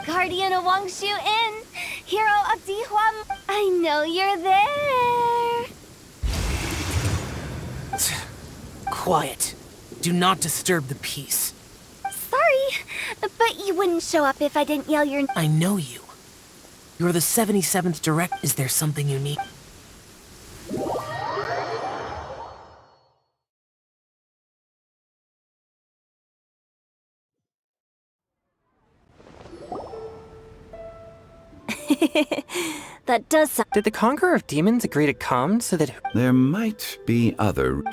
Guardian of Wangshu Inn, hero of Dihua. I know you're there. Quiet. Do not disturb the peace. Sorry, but you wouldn't show up if I didn't yell your... I know you. You're the 77th direct. Is there something you need? That does sound... Did the Conqueror of Demons agree to come so that... There might be other...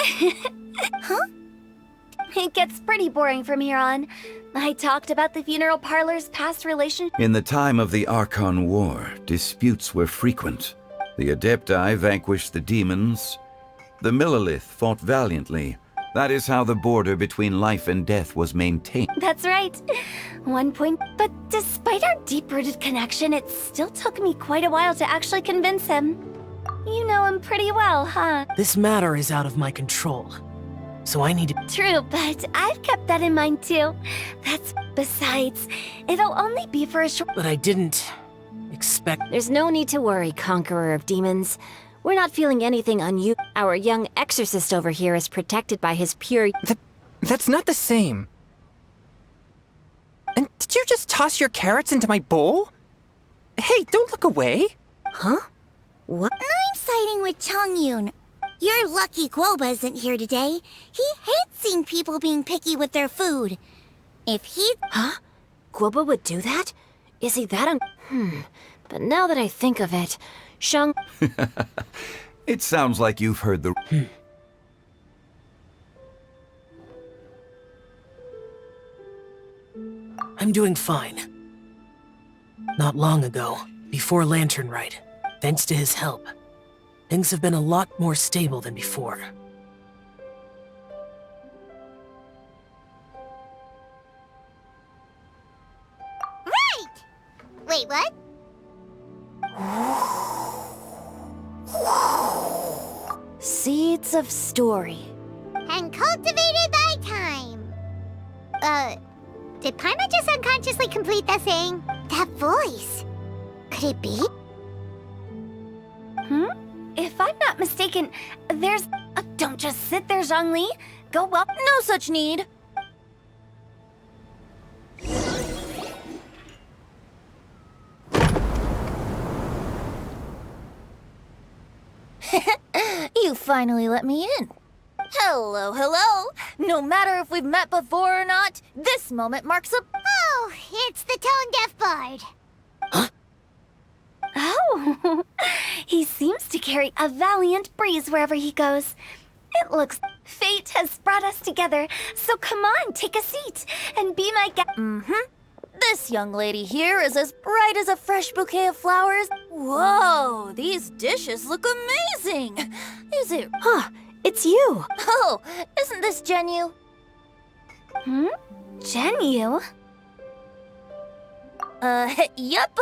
Huh? It gets pretty boring from here on. I talked about the funeral parlor's past relationship. In the time of the Archon War, disputes were frequent. The Adepti vanquished the demons. The Millelith fought valiantly. That is how the border between life and death was maintained. That's right. One point. But despite our deep-rooted connection, it still took me quite a while to actually convince him. You know him pretty well, huh? This matter is out of my control. So I need to... True, but I've kept that in mind too. Besides, it'll only be for a short... But I didn't expect... There's no need to worry, Conqueror of Demons. We're not feeling anything unusual. Our young exorcist over here is protected by his pure... That's not the same. And did you just toss your carrots into my bowl? Hey, don't look away. Huh? What? I'm siding with Chongyun. You're lucky Guoba isn't here today. He hates seeing people being picky with their food. If he... Huh? Guoba would do that? Is he that But now that I think of it, Shang... It sounds like you've heard the... I'm doing fine. Not long ago, before Lantern Rite, thanks to his help, things have been a lot more stable than before. Right! Wait, what? Seeds of story. And cultivated by time. Did Paimon just unconsciously complete that thing? That voice. Could it be? If I'm not mistaken, there's... don't just sit there, Zhongli. Go up. No such need. You finally let me in. Hello, hello. No matter if we've met before or not, this moment marks a... Oh, it's the tone-deaf bard. Oh, he seems to carry a valiant breeze wherever he goes. It looks... Fate has brought us together, so come on, take a seat, and be my guest. This young lady here is as bright as a fresh bouquet of flowers. Whoa, these dishes look amazing. Is it... Huh, it's you. Oh, isn't this Genyu? Genyu? Yep.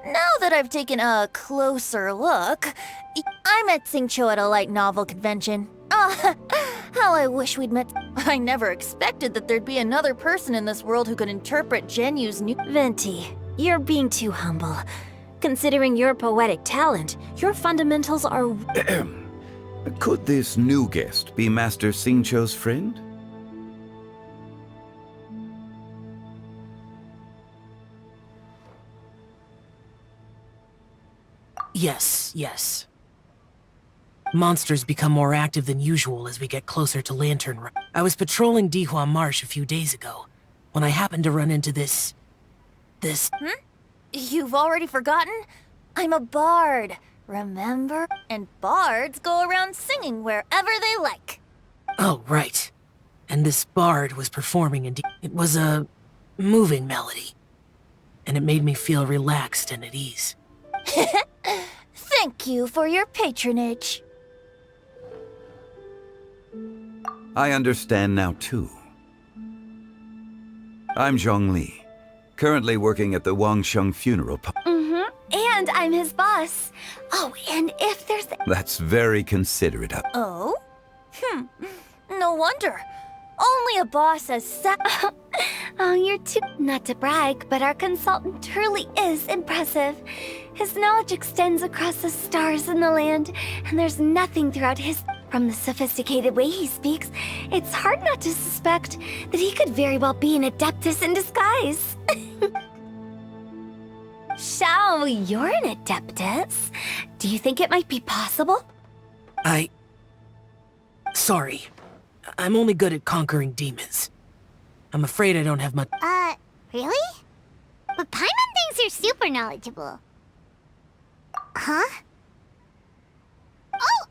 Now that I've taken a closer look, I met Xingqiu at a light novel convention. How I wish we'd met. I never expected that there'd be another person in this world who could interpret Genyu's new... Venti, you're being too humble. Considering your poetic talent, your fundamentals are... Could this new guest be Master Xingqiu's friend? Yes. Monsters become more active than usual as we get closer to Lantern Rite. I was patrolling Dihua Marsh a few days ago, when I happened to run into this... You've already forgotten? I'm a bard, remember? And bards go around singing wherever they like. Oh, right. And this bard was performing it was a moving melody. And it made me feel relaxed and at ease. Thank you for your patronage. I understand now, too. I'm Zhongli, currently working at the Wangsheng funeral And I'm his boss. Oh, and if there's... That's very considerate of... Oh? No wonder. Only a boss as Oh, you're too... Not to brag, but our consultant truly is impressive. His knowledge extends across the stars and the land, and there's nothing throughout his... From the sophisticated way he speaks, it's hard not to suspect that he could very well be an adeptus in disguise. Xiao, you're an adeptus. Do you think it might be possible? Sorry. I'm only good at conquering demons. I'm afraid I don't have much... Really? But Paimon thinks you're super knowledgeable. Huh?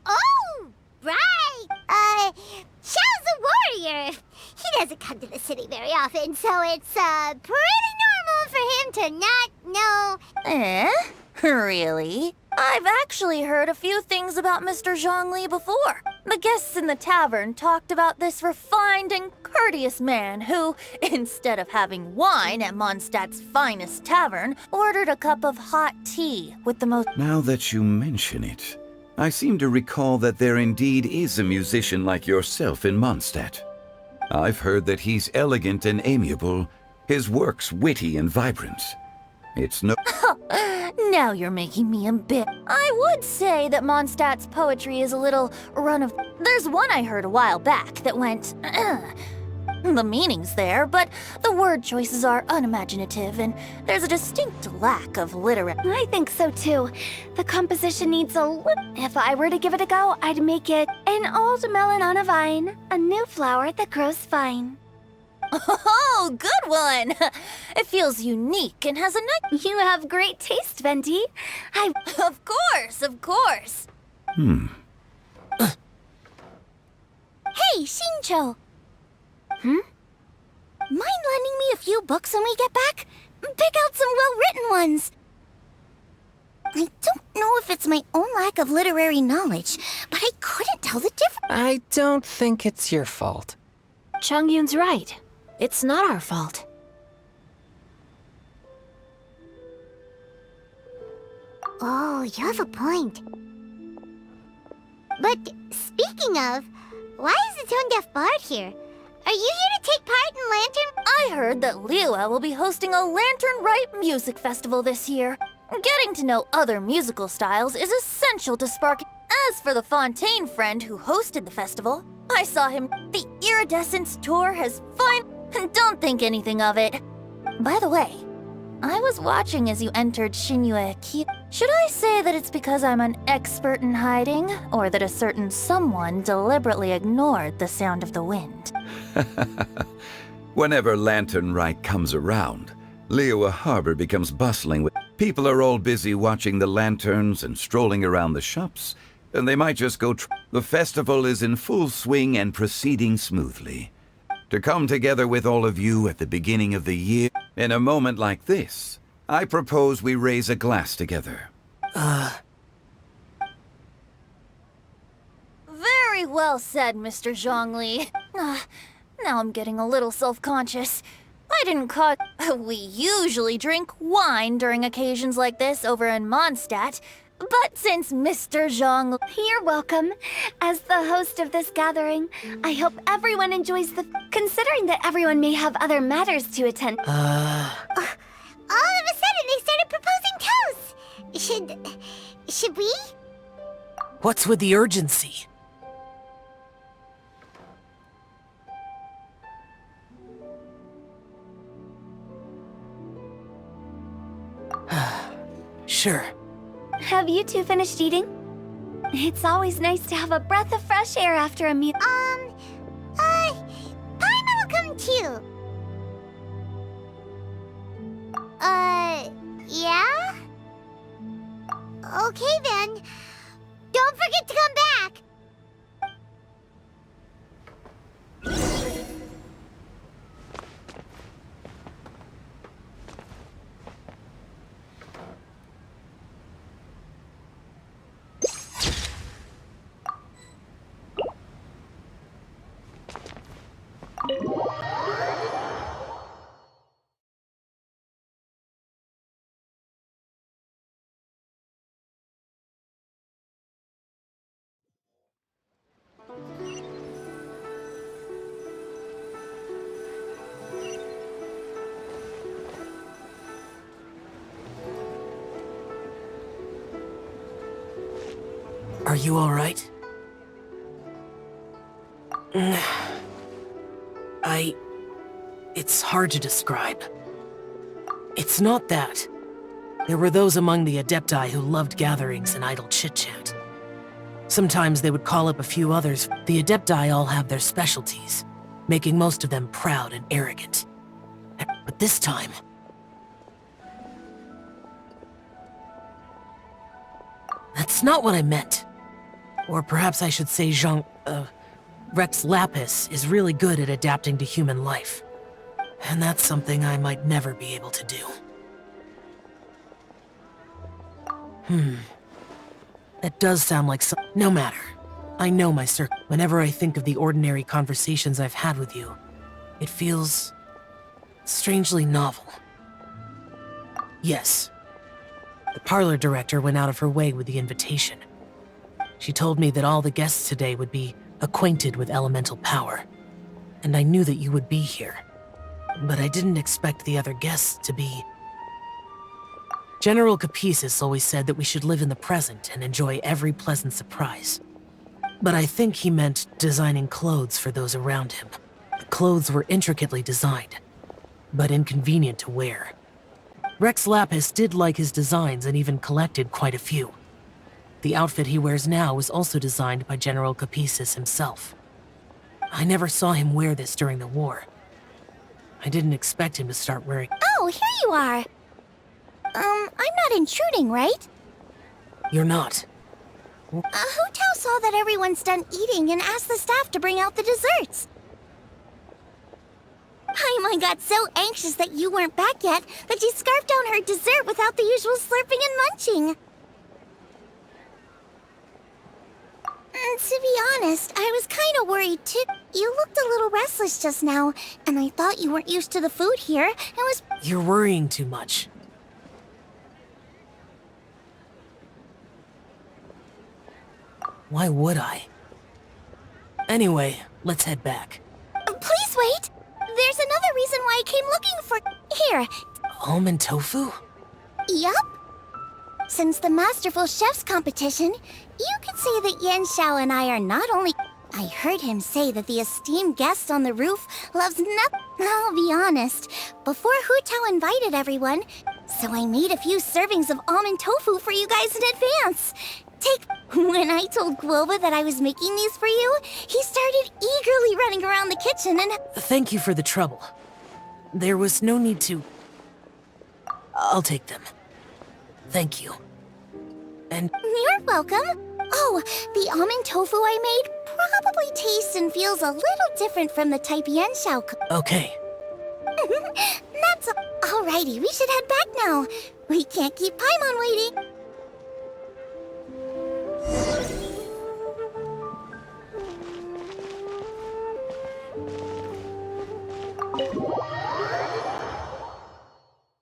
Oh, right! Xiao's a warrior. He doesn't come to the city very often, so it's, pretty normal for him to not know... Eh? Really? I've actually heard a few things about Mr. Zhongli before. The guests in the tavern talked about this refined and courteous man who, instead of having wine at Mondstadt's finest tavern, ordered a cup of hot tea with the most... Now that you mention it, I seem to recall that there indeed is a musician like yourself in Mondstadt. I've heard that he's elegant and amiable, his works witty and vibrant. It's no... Now you're making me embarrassed. I would say that Mondstadt's poetry is a little run of... There's one I heard a while back that went... The meaning's there, but the word choices are unimaginative, and there's a distinct lack of literary... I think so too. The composition needs a If I were to give it a go, I'd make it an old melon on a vine, a new flower that grows fine. Oh, good one! It feels unique and has a nice... You have great taste, Venti. Of course! Hey, Xingqiu! Mind lending me a few books when we get back? Pick out some well-written ones! I don't know if it's my own lack of literary knowledge, but I couldn't tell the difference. I don't think it's your fault. Chongyun's right. It's not our fault. Oh, you have a point. But speaking of, why is the tone-deaf bard here? Are you here to take part in Lantern? I heard that Lyue will be hosting a Lantern-Rite music festival this year. Getting to know other musical styles is essential to spark... As for the Fontaine friend who hosted the festival, I saw him... The Iridescence tour has Don't think anything of it. By the way, I was watching as you entered Xinyue Q. Should I say that it's because I'm an expert in hiding, or that a certain someone deliberately ignored the sound of the wind? Whenever Lantern Rite comes around, Lyue Harbor becomes bustling with... People are all busy watching the lanterns and strolling around the shops, and they might just go... The festival is in full swing and proceeding smoothly. To come together with all of you at the beginning of the year, in a moment like this, I propose we raise a glass together. Very well said, Mr. Zhongli. Now I'm getting a little self-conscious. I didn't call... We usually drink wine during occasions like this over in Mondstadt, but since Mr. Zhong... You're welcome. As the host of this gathering, I hope everyone enjoys the... Considering that everyone may have other matters to attend... All of a sudden, they started proposing toasts! Should we? What's with the urgency? Sure. Have you two finished eating? It's always nice to have a breath of fresh air after a meal. Paimon will come too. Yeah? Okay then. Don't forget to come back! Are you alright? It's hard to describe. It's not that. There were those among the adepti who loved gatherings and idle chit-chat. Sometimes they would call up a few others. The adepti all have their specialties, making most of them proud and arrogant. But this time... That's not what I meant. Or perhaps I should say Rex Lapis is really good at adapting to human life. And that's something I might never be able to do. That does sound like some... No matter. I know my circle. Whenever I think of the ordinary conversations I've had with you, it feels... strangely novel. Yes. The parlor director went out of her way with the invitation. She told me that all the guests today would be acquainted with elemental power, and I knew that you would be here. But I didn't expect the other guests to be... General Capisis always said that we should live in the present and enjoy every pleasant surprise. But I think he meant designing clothes for those around him. The clothes were intricately designed, but inconvenient to wear. Rex Lapis did like his designs and even collected quite a few. The outfit he wears now was also designed by General Capisis himself. I never saw him wear this during the war. I didn't expect him to start wearing... Oh, here you are! I'm not intruding, right? You're not. Hu Tao saw that everyone's done eating and asked the staff to bring out the desserts. Paimon got so anxious that you weren't back yet that she scarfed down her dessert without the usual slurping and munching. To be honest, I was kind of worried too. You looked a little restless just now, and I thought you weren't used to the food here and was... You're worrying too much. Why would I? Anyway, let's head back. Please wait! There's another reason why I came looking for... Here. Almond tofu? Yup. Since the Masterful Chef's competition, you could say that Xiao and I are not only... I heard him say that the esteemed guest on the roof loves nothing. I'll be honest. Before Hu Tao invited everyone, so I made a few servings of almond tofu for you guys in advance. When I told Guoba that I was making these for you, he started eagerly running around the kitchen and... Thank you for the trouble. There was no need to... I'll take them. Thank you. And... You're welcome. Oh, the almond tofu I made probably tastes and feels a little different from the type Xiao. Okay. That's... Alrighty, we should head back now. We can't keep Paimon waiting.